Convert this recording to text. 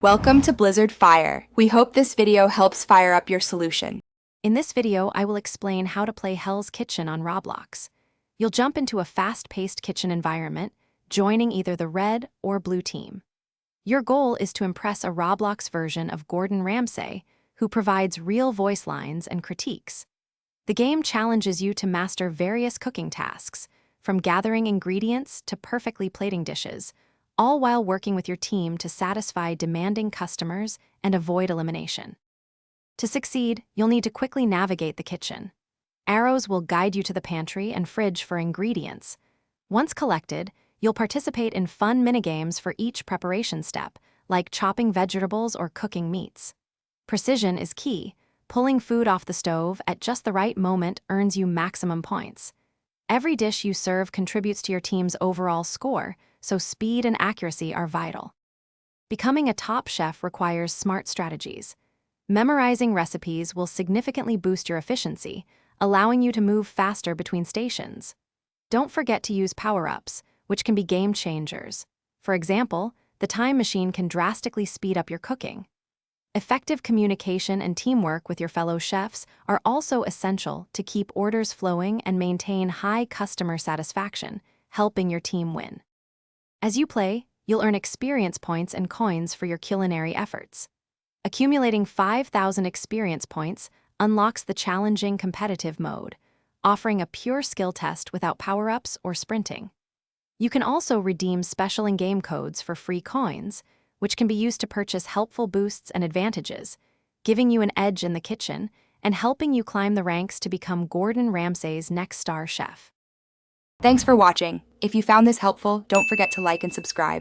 Welcome to Blizzard Fire. We hope this video helps fire up your solution. In this video, I will explain how to play Hell's Kitchen on Roblox. You'll jump into a fast-paced kitchen environment, joining either the red or blue team. Your goal is to impress a Roblox version of Gordon Ramsay, who provides real voice lines and critiques. The game challenges you to master various cooking tasks, from gathering ingredients to perfectly plating dishes, all while working with your team to satisfy demanding customers and avoid elimination. To succeed, you'll need to quickly navigate the kitchen. Arrows will guide you to the pantry and fridge for ingredients. Once collected, you'll participate in fun minigames for each preparation step, like chopping vegetables or cooking meats. Precision is key. Pulling food off the stove at just the right moment earns you maximum points. Every dish you serve contributes to your team's overall score, so speed and accuracy are vital. Becoming a top chef requires smart strategies. Memorizing recipes will significantly boost your efficiency, allowing you to move faster between stations. Don't forget to use power-ups, which can be game changers. For example, the time machine can drastically speed up your cooking. Effective communication and teamwork with your fellow chefs are also essential to keep orders flowing and maintain high customer satisfaction, helping your team win. As you play, you'll earn experience points and coins for your culinary efforts. Accumulating 5,000 experience points unlocks the challenging competitive mode, offering a pure skill test without power-ups or sprinting. You can also redeem special in-game codes for free coins, which can be used to purchase helpful boosts and advantages, giving you an edge in the kitchen and helping you climb the ranks to become Gordon Ramsay's next star chef. Thanks for watching. If you found this helpful, don't forget to like and subscribe.